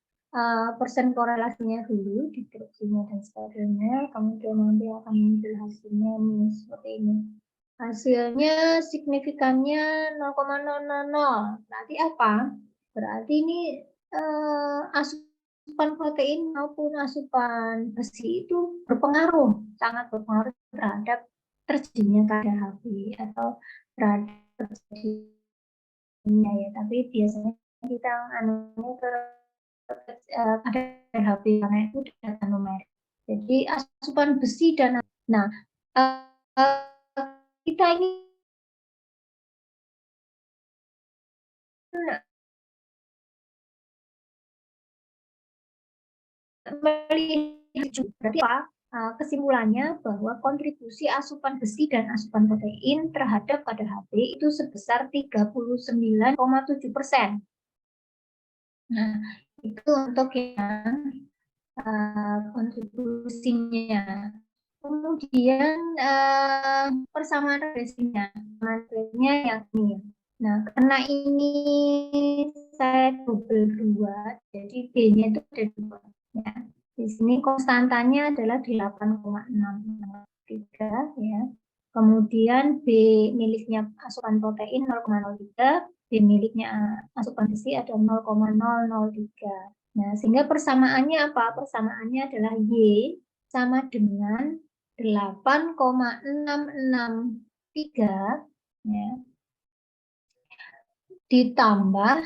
A: persen korelasinya dulu, deskripsinya dan sebagainya. Kemudian nanti akan muncul hasilnya nih, seperti ini. Hasilnya signifikannya 0,000. Berarti apa? Berarti ini asupan protein maupun asupan besi itu berpengaruh, sangat berpengaruh terhadap terjadinya kadar Hb atau terhadap terjadinya ya. Tapi biasanya kita anunya ke kadar Hb karena itu data numerik. Jadi asupan besi dan nah kita ini melihat berarti apa? Kesimpulannya bahwa kontribusi asupan besi dan asupan protein terhadap kadar Hb itu sebesar 39,7%. Nah, itu untuk yang kontribusinya. Kemudian persamaan regresinya. Yang ini. Nah, karena ini saya double 2, jadi B-nya itu ada 2. Ya. Di sini konstantanya adalah 8,663 ya. Kemudian B miliknya asupan protein 0,03, B miliknya asupan besi ada 0,003. Nah, sehingga persamaannya apa? Persamaannya adalah Y sama dengan 8,663 ya, ditambah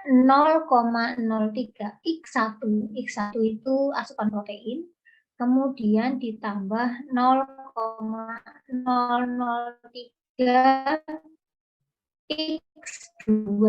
A: 0,03 X1. X1 itu asupan protein, kemudian ditambah 0,003 X2.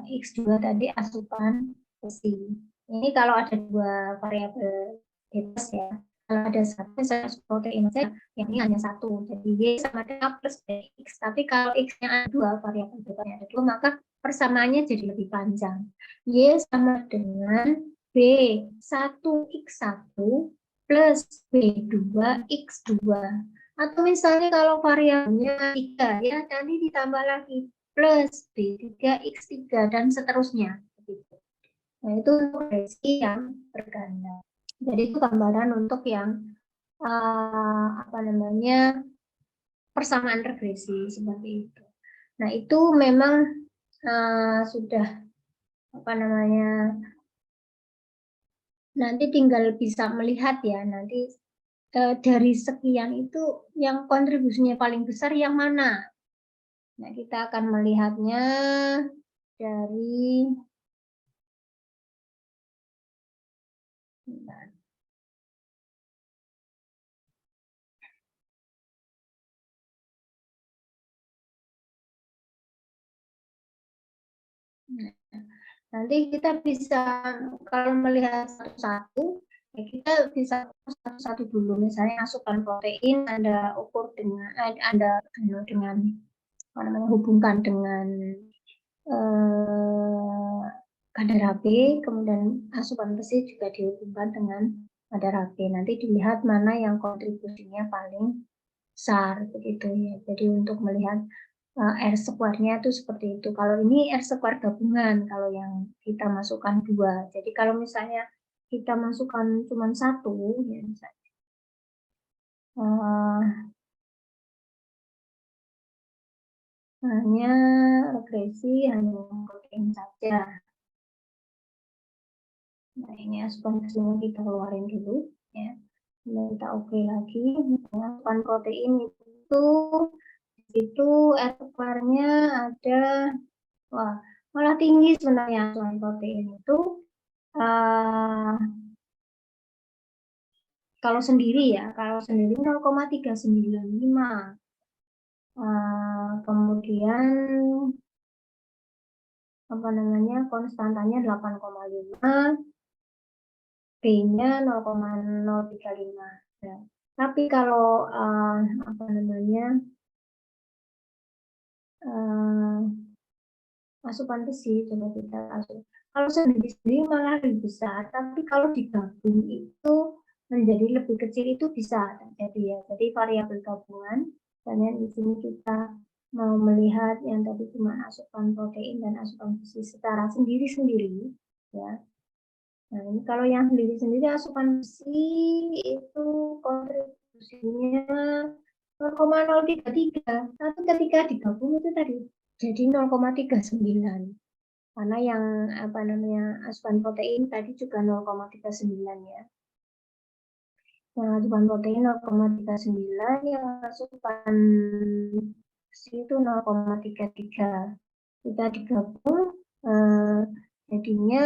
A: X2 tadi asupan besi. Ini kalau ada dua variabel bebas ya. Kalau ada satu, saya protein saja, yang ini hanya satu. Jadi Y sama dengan A plus B X. Tapi kalau X-nya ada dua, variabel bebasnya ada dua, maka persamaannya jadi lebih panjang. Y sama dengan B1X1 plus B2X2. Atau misalnya kalau variabelnya 3, ya nanti ditambah lagi plus B3X3 dan seterusnya. Nah, itu regresi yang berganda. Jadi itu gambaran untuk yang apa namanya persamaan regresi seperti itu. Nah, itu memang sudah apa namanya, nanti tinggal bisa melihat ya, nanti dari sekian itu yang kontribusinya paling besar yang mana. Nah, kita akan melihatnya dari nanti kita bisa, kalau melihat satu-satu, ya kita bisa satu-satu dulu. Misalnya asupan protein Anda ukur dengan Anda dengan apa namanya, hubungkan dengan kadar HB, kemudian asupan besi juga dihubungkan dengan kadar HB. Nanti dilihat mana yang kontribusinya paling besar begitu ya. Jadi untuk melihat R square-nya itu seperti itu. Kalau ini R square gabungan, kalau yang kita masukkan 2. Jadi kalau misalnya kita masukkan cuma 1, ya misalnya, hanya regresi, hanya protein saja. Nah, ini asupan besinya kita keluarin dulu ya. Kemudian kita oke lagi. Misalnya asupan protein itu R square-nya ada, wah, malah tinggi sebenarnya asupan protein itu. Kalau sendiri ya, kalau sendiri 0,395. Kemudian apa namanya, konstantanya 8,5, B-nya 0,035. Ya. Tapi kalau apa namanya, asupan besi, coba kita asup. Kalau sendiri malah lebih besar, tapi kalau digabung itu menjadi lebih kecil, itu bisa terjadi ya. Jadi variabel gabungan, dan di sini kita mau melihat yang tadi cuma asupan protein dan asupan besi secara sendiri-sendiri ya. Nah, ini kalau yang sendiri-sendiri asupan besi itu kontribusinya 0,033, tapi ketika digabung itu tadi jadi 0,39. Karena yang apa namanya, asupan protein tadi juga 0,39 ya. Yang asupan protein 0,39, yang asupan besi itu 0,33. Kita digabung jadinya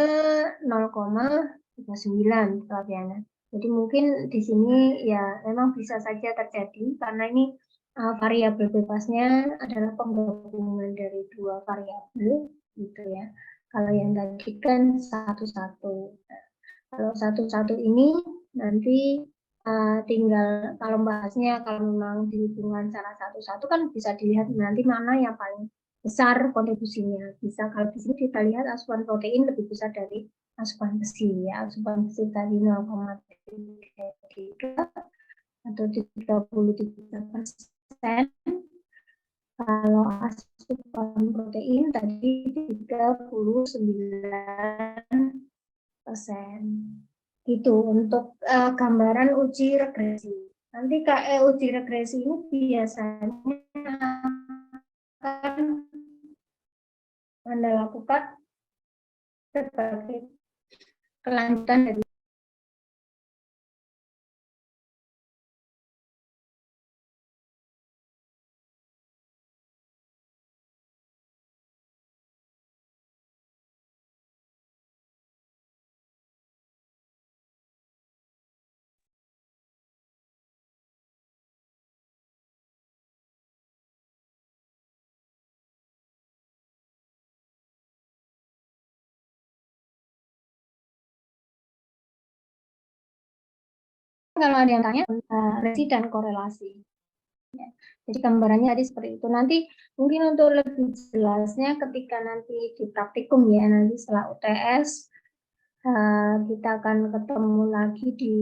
A: 0,39 kelebihannya. Jadi mungkin di sini ya memang bisa saja terjadi karena ini variabel bebasnya adalah penggabungan dari 2 variabel gitu ya. Kalau yang tadi kan satu-satu. Kalau satu-satu ini nanti tinggal kalau bahasnya, kalau memang dihubungkan salah satu-satu kan bisa dilihat nanti mana yang paling besar kontribusinya. Bisa kalau di sini kita lihat asupan protein lebih besar dari asupan besi ya. Asupan besi tadi 0,3 atau 33%. Kalau asupan protein tadi 39%. Itu untuk gambaran uji regresi. Nanti uji regresi ini biasanya akan Anda lakukan sebagai kelanjutan dari kalau ada yang tanya regresi dan korelasi. Ya. Jadi gambarannya tadi seperti itu. Nanti mungkin untuk lebih jelasnya ketika nanti di praktikum ya, nanti setelah UTS kita akan ketemu lagi di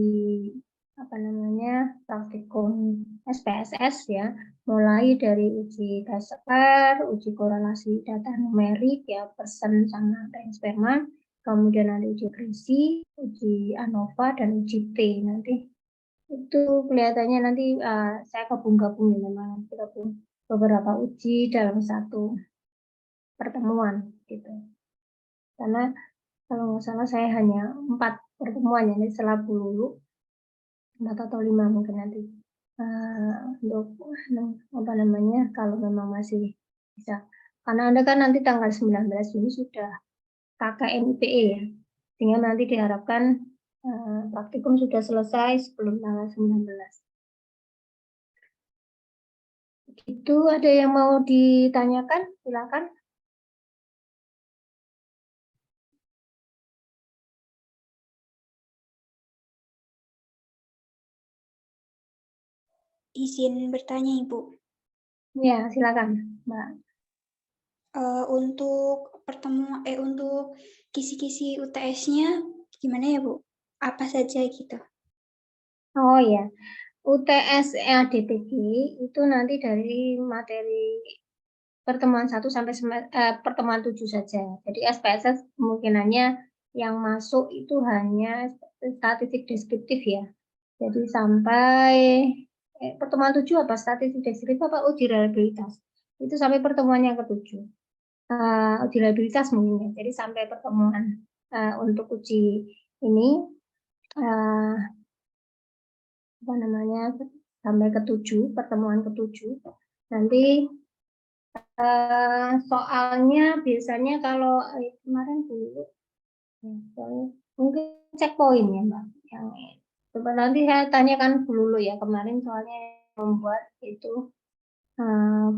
A: apa namanya, praktikum SPSS ya, mulai dari uji Caspar, uji korelasi data numerik ya, persen sama transferman, kemudian nanti uji regresi, uji ANOVA, dan uji T. Nanti itu kelihatannya nanti saya gabung-gabung ya, memang gabung beberapa uji dalam satu pertemuan gitu. Karena kalau nggak salah saya hanya 4 pertemuan ya setelah dulu 4 atau 5 mungkin nanti untuk apa namanya kalau memang masih bisa. Karena Anda kan nanti tanggal 19 Juni sudah KKN IPE ya, sehingga nanti diharapkan praktikum sudah selesai sebelum tanggal 19. Itu ada yang mau ditanyakan? Silakan.
B: Izin bertanya, Ibu.
A: Ya, silakan, Mbak.
B: Untuk kisi-kisi UTS-nya gimana ya, Bu? Apa saja gitu?
A: Oh ya, UTS EADPG itu nanti dari materi pertemuan 1 sampai pertemuan 7 saja. Jadi SPSS kemungkinannya yang masuk itu hanya statistik deskriptif ya. Jadi sampai pertemuan 7 apa statistik deskriptif apa uji reliabilitas. Itu sampai pertemuan yang ke-7. Uji reliabilitas mungkin ya. Jadi sampai pertemuan untuk uji ini apa namanya sampai ke-7, pertemuan ke-7. Nanti soalnya biasanya kalau kemarin dulu mungkin checkpoint ya Mbak. Yang coba nanti saya tanyakan dulu ya kemarin soalnya membuat itu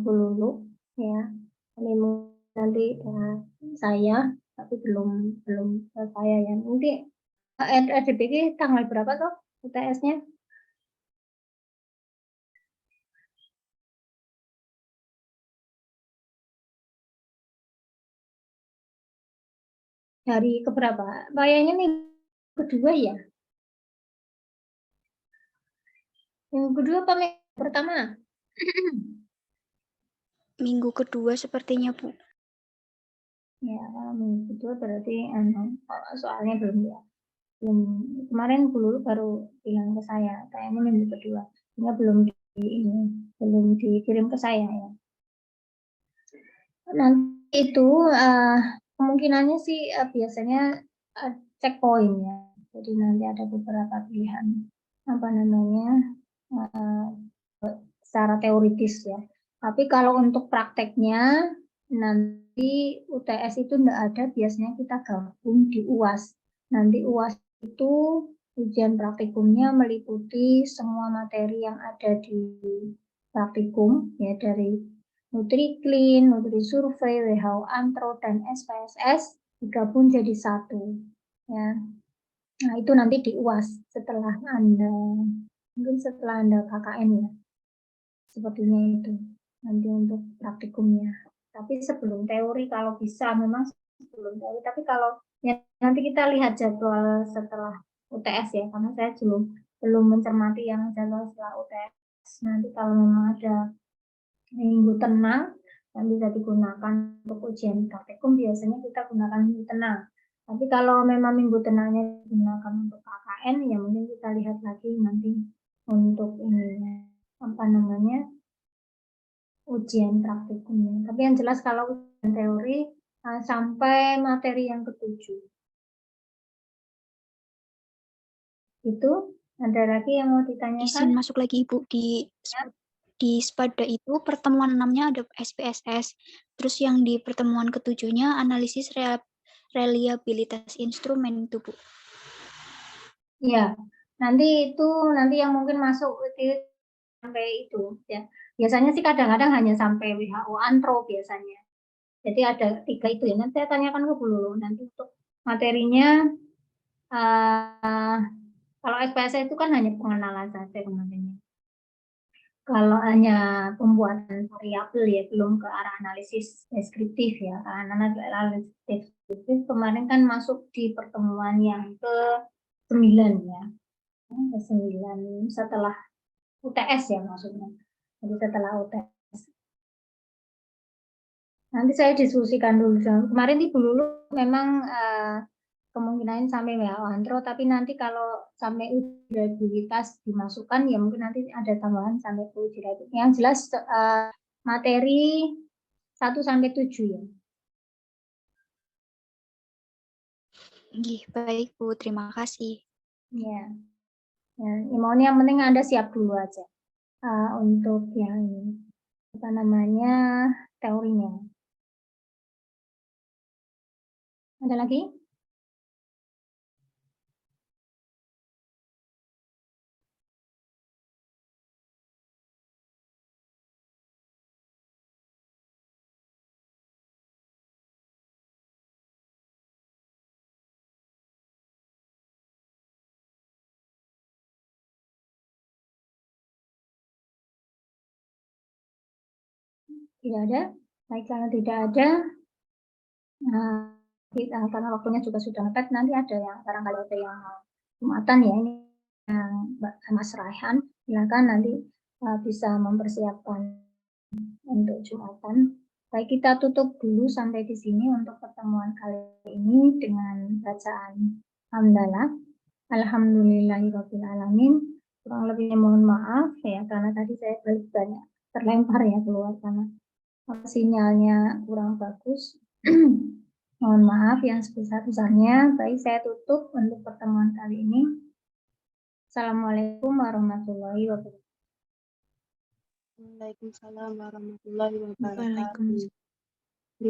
A: dulu ya. Ini nanti saya tapi belum belum saya ya. Nanti RDPG tanggal berapa tuh UTS-nya? Hari keberapa? Kayaknya nih kedua ya. Yang kedua apa minggu pertama?
B: Minggu kedua sepertinya, Bu.
A: Ya, kalau minggu kedua berarti soalnya belum ya. Belum kemarin dulu baru bilang ke saya, kayaknya minggu kedua. Sehingga belum dikirim ke saya ya. Nanti itu kemungkinannya sih biasanya checkpoint ya. Jadi nanti ada beberapa pilihan apa namanya secara teoritis ya. Tapi kalau untuk prakteknya nanti UTS itu enggak ada, biasanya kita gabung di UAS. Nanti UAS itu ujian praktikumnya meliputi semua materi yang ada di praktikum ya dari NutriClean, NutriSurvey, WHO Antro dan SPSS digabung jadi satu ya. Nah, itu nanti di UAS setelah mungkin setelah Anda KKN ya. Sepertinya itu nanti untuk praktikumnya. Tapi sebelum teori kalau bisa memang sebelum teori. Tapi kalau ya, nanti kita lihat jadwal setelah UTS ya, karena saya belum mencermati yang jadwal setelah UTS. Nanti kalau memang ada minggu tenang yang bisa digunakan untuk ujian praktikum, biasanya kita gunakan minggu tenang. Tapi kalau memang minggu tenangnya digunakan untuk KKN, ya mungkin kita lihat lagi nanti untuk ini apa namanya ujian praktikumnya. Tapi yang jelas kalau ujian teori sampai materi yang ke-7. Itu ada lagi yang mau ditanyakan?
B: Izin masuk lagi, Ibu. Di SPADA itu pertemuan 6-nya ada SPSS. Terus yang di pertemuan ke-7-nya analisis reliabilitas instrumen itu, Bu.
A: Iya, nanti yang mungkin masuk sampai itu ya. Biasanya sih kadang-kadang hanya sampai WHO Antro biasanya. Jadi ada 3 itu ya. Nanti saya tanyakan ke dulu nanti untuk materinya kalau SPSS itu kan hanya pengenalan saja kemarinnya. Kalau hanya pembuatan variabel ya belum ke arah analisis deskriptif ya. Analisis deskriptif kemarin kan masuk di pertemuan yang ke-9 ya. Ke-9 setelah UTS ya maksudnya. Jadi setelah UTS. Nanti saya diskusikan dulu. Kemarin di dulu memang kemungkinan sampai WHO Antro, tapi nanti kalau sampai uji reliabilitas dimasukkan, ya mungkin nanti ada tambahan sampai uji reliabilitas. Yang jelas materi 1 sampai 7 ya.
B: Nggih, baik Bu, terima kasih.
A: Ya, maunya yang penting Anda siap dulu aja untuk yang apa namanya teorinya. Ada lagi? Tidak ada? Baik, kalau tidak ada, nah, karena waktunya juga sudah mepet, nanti ada yang barangkali ada yang Jumatan ya, ini yang Mas Raihan, silakan nanti bisa mempersiapkan untuk Jumatan. Baik, kita tutup dulu sampai di sini untuk pertemuan kali ini dengan bacaan hamdalah. Alhamdulillahirrahmanirrahim. Kurang lebihnya mohon maaf ya, karena tadi saya balik banyak terlempar ya keluar karena sinyalnya kurang bagus. Mohon maaf yang sebesar-besarnya. Baik, saya tutup untuk pertemuan kali ini. Assalamualaikum warahmatullahi wabarakatuh.
C: Waalaikumsalam warahmatullahi wabarakatuh.
B: Waalaikumsalam.